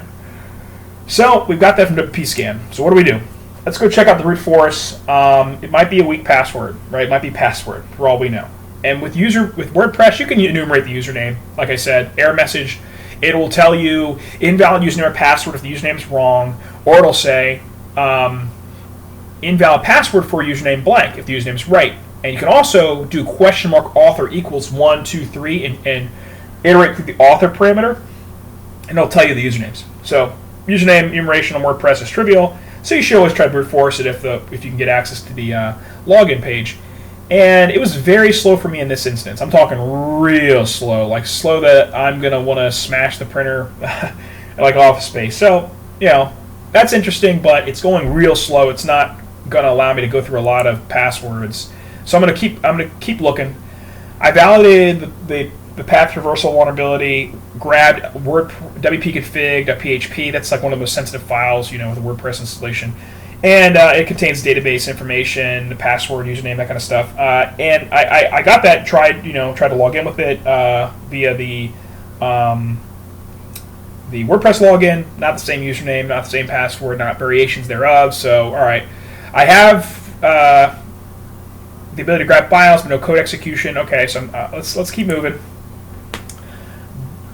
so we've got that from WP Scan. So what do we do? Let's go check out the brute force. It might be a weak password, right? It might be password for all we know. And with WordPress, you can enumerate the username. Like I said, error message. It will tell you invalid username or password if the username is wrong, or it'll say invalid password for username blank if the username is right. And you can also do !author equals 1, 2, 3 and iterate through the author parameter, and it'll tell you the usernames. So username enumeration on WordPress is trivial, so you should always try to brute force it if you can get access to the login page. And it was very slow for me in this instance. I'm talking real slow, like slow that I'm going to want to smash the printer like Office Space. So, that's interesting, but it's going real slow. It's not going to allow me to go through a lot of passwords. So I'm going to keep looking. I validated the path traversal vulnerability, grabbed wp-config.php. That's like one of the most sensitive files, with a WordPress installation. And it contains database information, the password, username, that kind of stuff. And I got that. Tried to log in with it via the WordPress login. Not the same username, not the same password, not variations thereof. So all right, I have the ability to grab files, but no code execution. Okay, so let's keep moving.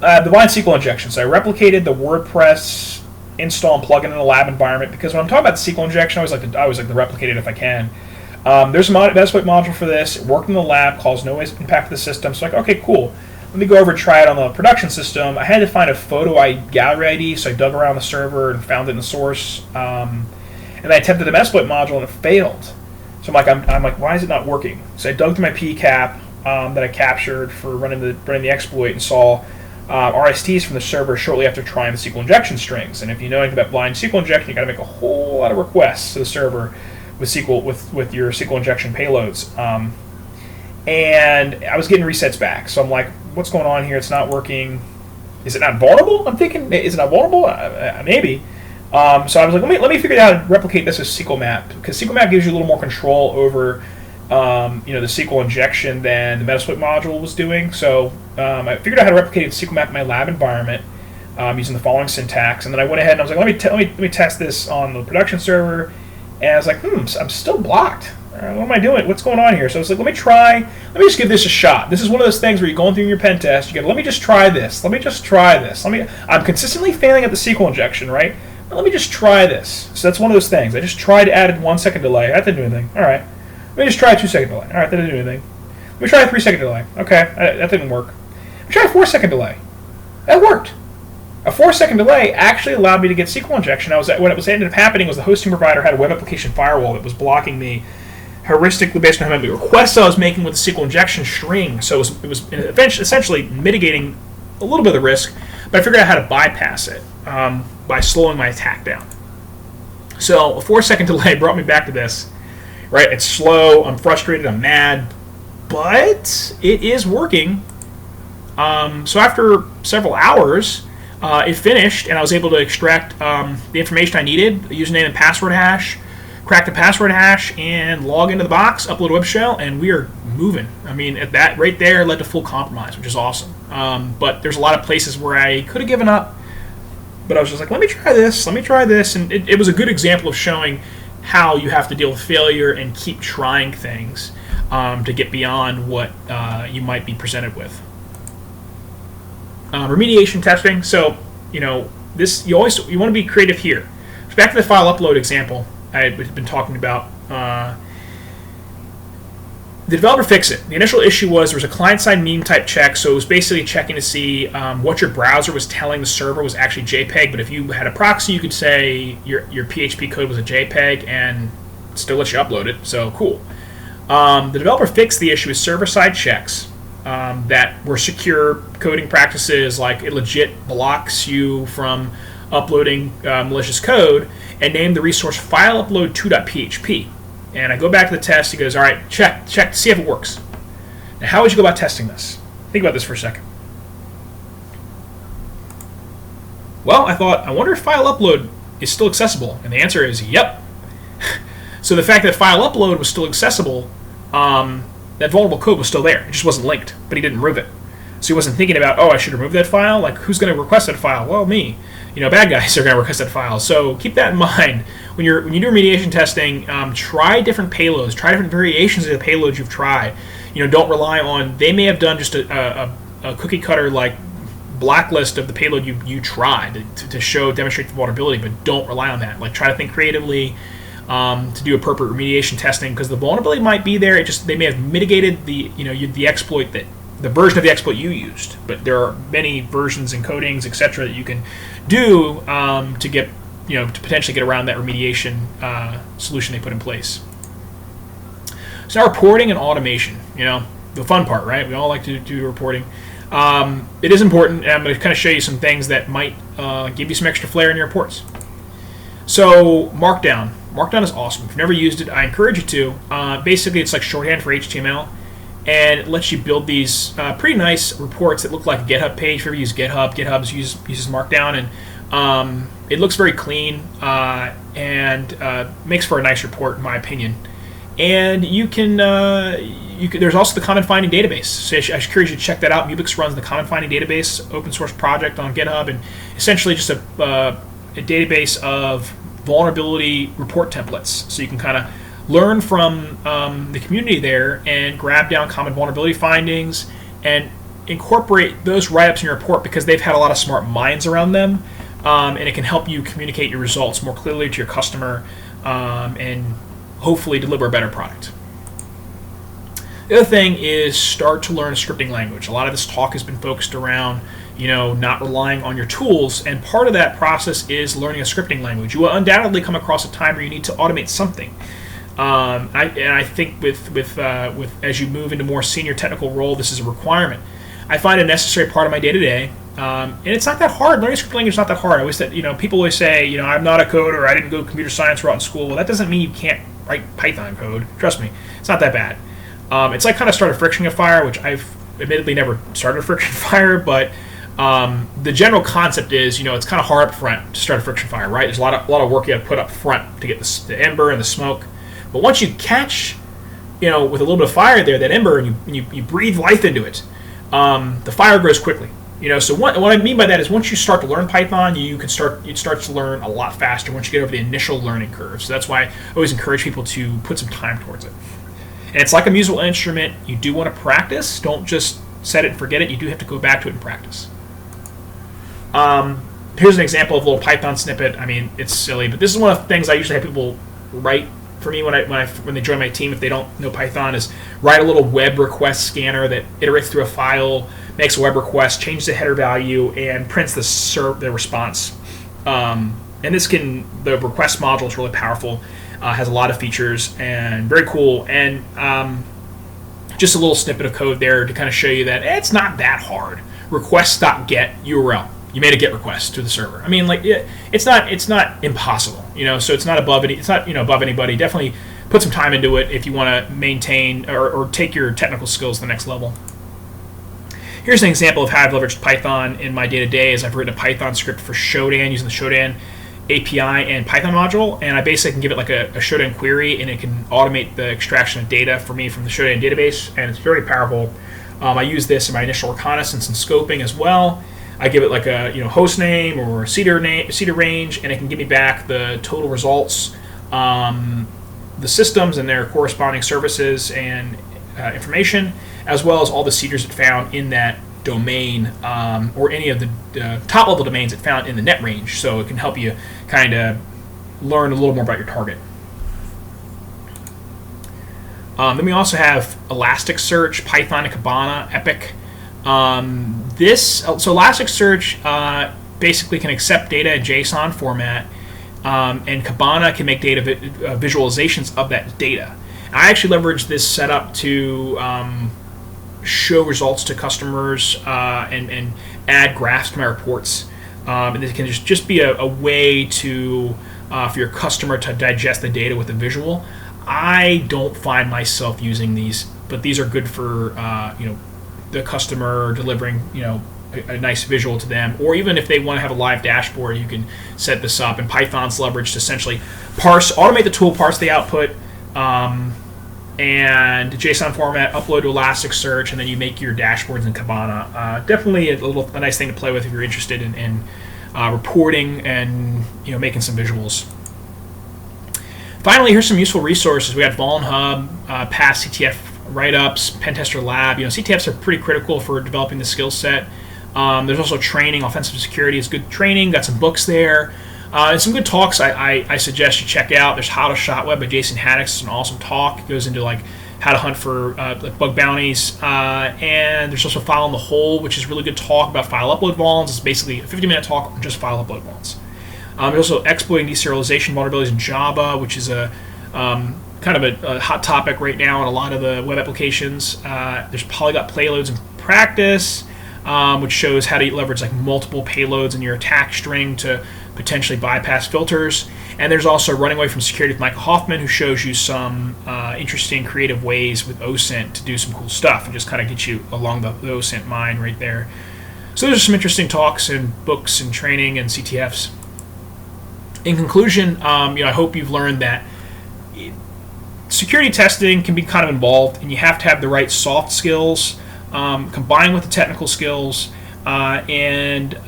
The blind SQL injection. So I replicated the WordPress install and plug in a lab environment, because when I'm talking about the SQL injection, I always like to replicate it if I can. There's a Metasploit module for this. It worked in the lab, caused no impact to the system. So like, okay, cool. Let me go over and try it on the production system. I had to find a photo gallery ID, so I dug around the server and found it in the source. And I attempted the Metasploit module and it failed. So I'm like, why is it not working? So I dug through my PCAP that I captured for running the exploit and saw RSTs from the server shortly after trying the SQL injection strings. And if you know anything about blind SQL injection, you got to make a whole lot of requests to the server with your SQL injection payloads. And I was getting resets back. So I'm like, what's going on here? It's not working. Is it not vulnerable? I'm thinking, is it not vulnerable? Maybe. So I was like, let me figure out how to replicate this as SQL Map, because SQL Map gives you a little more control over the SQL injection than the Metasploit module was doing. So I figured out how to replicate SQL Map in my lab environment using the following syntax, and then I went ahead and I was like, let me test this on the production server, and I was like, I'm still blocked. What am I doing? What's going on here? So I was like, let me just give this a shot. This is one of those things where you're going through your pen test, you go, let me just try this. I'm consistently failing at the SQL injection, right? Let me just try this. So that's one of those things. I just tried, added 1 second delay. That didn't do anything. All right. Let me just try a 2 second delay. All right, that didn't do anything. Let me try a 3 second delay. Okay, that didn't work. Let me try a 4 second delay. That worked. A 4 second delay actually allowed me to get SQL injection. What ended up happening was the hosting provider had a web application firewall that was blocking me heuristically based on how many requests I was making with the SQL injection string. So it was essentially mitigating a little bit of the risk, but I figured out how to bypass it by slowing my attack down. So a 4 second delay brought me back to this. Right, it's slow, I'm frustrated, I'm mad, but it is working. So after several hours, it finished, and I was able to extract the information I needed, the username and password hash, crack the password hash, and log into the box, upload a web shell, and we are moving. I mean, that right there led to full compromise, which is awesome. But there's a lot of places where I could have given up, but I was just like, let me try this, and it was a good example of showing how you have to deal with failure and keep trying things to get beyond what you might be presented with. Remediation testing. So you want to be creative here. So back to the file upload example I've been talking about. The developer fixed it. The initial issue was there was a client-side meme type check, so it was basically checking to see what your browser was telling the server was actually JPEG, but if you had a proxy, you could say your PHP code was a JPEG and still let you upload it, so cool. The developer fixed the issue with server-side checks that were secure coding practices, like it legit blocks you from uploading malicious code, and named the resource file upload 2.php. And I go back to the test. He goes, all right, check to see if it works. Now, how would you go about testing this? Think about this for a second. Well, I thought, I wonder if file upload is still accessible. And the answer is, yep. So the fact that file upload was still accessible, that vulnerable code was still there. It just wasn't linked, but he didn't remove it. So he wasn't thinking about, I should remove that file. Like, who's going to request that file? Well, me. Bad guys are going to request that file. So keep that in mind when you do remediation testing. Try different payloads. Try different variations of the payloads you've tried. Don't rely on. They may have done just a cookie cutter like blacklist of the payload you tried to demonstrate the vulnerability, but don't rely on that. Like, try to think creatively to do appropriate remediation testing, because the vulnerability might be there. They may have mitigated the exploit the version of the exploit you used, but there are many versions, encodings, etc. that you can do to get to potentially get around that remediation solution they put in place. So now reporting and automation, the fun part, right? We all like to do reporting. It is important, and I'm going to kind of show you some things that might give you some extra flair in your reports. So Markdown. Markdown is awesome. If you've never used it, I encourage you to. Basically, it's like shorthand for HTML. And it lets you build these pretty nice reports that look like a GitHub page. If you ever use GitHub, GitHub uses Markdown, and it looks very clean and makes for a nice report, in my opinion. And you can there's also the comment finding database. So I encourage you to check that out. Mubix runs the comment finding database, open source project on GitHub, and essentially just a database of vulnerability report templates. So you can kind of learn from the community there and grab down common vulnerability findings and incorporate those write-ups in your report, because they've had a lot of smart minds around them and it can help you communicate your results more clearly to your customer, and hopefully deliver a better product. The other thing is start to learn a scripting language. A lot of this talk has been focused around, not relying on your tools, and part of that process is learning a scripting language. You will undoubtedly come across a time where you need to automate something. I think with as you move into more senior technical role, this is a requirement. I find a necessary part of my day-to-day, and it's not that hard. Learning scripting language is not that hard. I always said, people always say, I'm not a coder, I didn't go computer science route in school. Well, that doesn't mean you can't write Python code. Trust me, it's not that bad. It's like kind of start a friction fire, which I've admittedly never started a friction fire, but the general concept is, it's kind of hard up front to start a friction fire, right? There's a lot of work you have to put up front to get the ember and the smoke. But once you catch, with a little bit of fire there, that ember, and you breathe life into it, the fire grows quickly. So what I mean by that is once you start to learn Python, you'd start to learn a lot faster once you get over the initial learning curve. So that's why I always encourage people to put some time towards it. And it's like a musical instrument. You do want to practice. Don't just set it and forget it. You do have to go back to it and practice. Here's an example of a little Python snippet. I mean, it's silly, but this is one of the things I usually have people write for me when they join my team, if they don't know Python, is write a little web request scanner that iterates through a file, makes a web request, changes the header value, and prints the response. And the request module is really powerful. Has a lot of features and very cool, and just a little snippet of code there to kind of show you that it's not that hard. Request.get URL. You made a GET request to the server. I mean, it's not impossible, So it's not above above anybody. Definitely put some time into it if you want to maintain or take your technical skills to the next level. Here's an example of how I've leveraged Python in my day-to-day. Is I've written a Python script for Shodan using the Shodan API and Python module, and I basically can give it like a Shodan query, and it can automate the extraction of data for me from the Shodan database, and it's very powerful. I use this in my initial reconnaissance and scoping as well. I give it like a host name or seeder range, and it can give me back the total results, the systems and their corresponding services and information, as well as all the seeders it found in that domain, or any of the top level domains it found in the net range. So it can help you kind of learn a little more about your target. Then we also have Elasticsearch, Python, and Kibana, Epic. So Elasticsearch basically can accept data in JSON format, and Kibana can make data visualizations of that data. I actually leverage this setup to show results to customers and add graphs to my reports. And it can just be a way to for your customer to digest the data with a visual. I don't find myself using these, but these are good for the customer delivering a nice visual to them, or even if they want to have a live dashboard, you can set this up. And Python's leveraged to essentially automate the tool, parse the output, and JSON format, upload to Elasticsearch, and then you make your dashboards in Kibana. Definitely a nice thing to play with if you're interested in reporting and making some visuals. Finally, here's some useful resources. We got VulnHub, past CTF write-ups, Pentester Lab. CTFs are pretty critical for developing the skill set. There's also training. Offensive security is good training. Got some books there. And some good talks I suggest you check out. There's How to Shot Web by Jason Haddix. It's an awesome talk. It goes into how to hunt for bug bounties. And there's also File in the Hole, which is a really good talk about file upload vulns. It's basically a 50-minute talk on just file upload vulns. There's also exploiting deserialization vulnerabilities in Java, which is a kind of a hot topic right now in a lot of the web applications. There's polyglot payloads in practice, which shows how to leverage multiple payloads in your attack string to potentially bypass filters. And there's also Running Away from Security with Michael Hoffman, who shows you some interesting creative ways with OSINT to do some cool stuff and just kind of get you along the OSINT mine right there. So there's some interesting talks and books and training and CTFs. In conclusion, I hope you've learned that security testing can be kind of involved, and you have to have the right soft skills combined with the technical skills, and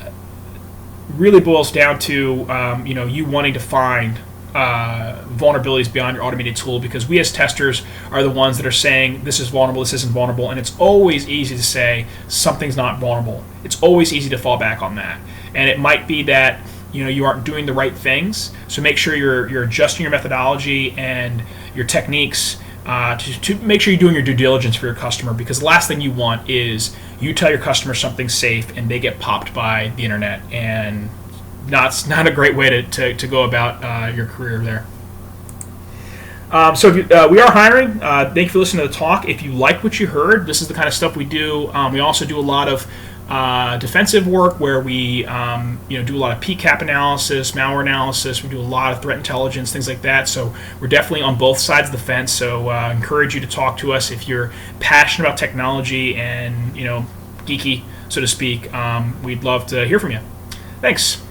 really boils down to you wanting to find vulnerabilities beyond your automated tool, because we as testers are the ones that are saying this is vulnerable, this isn't vulnerable, and it's always easy to say something's not vulnerable. It's always easy to fall back on that, and it might be that you aren't doing the right things. So make sure you're adjusting your methodology and your techniques to make sure you're doing your due diligence for your customer, because the last thing you want is you tell your customer something's safe and they get popped by the internet, and not a great way to go about your career there. So we are hiring. Thank you for listening to the talk. If you like what you heard, this is the kind of stuff we do. We also do a lot of defensive work where we do a lot of PCAP analysis, malware analysis. We do a lot of threat intelligence, things like that. So we're definitely on both sides of the fence. So I encourage you to talk to us if you're passionate about technology and geeky, so to speak. We'd love to hear from you. Thanks.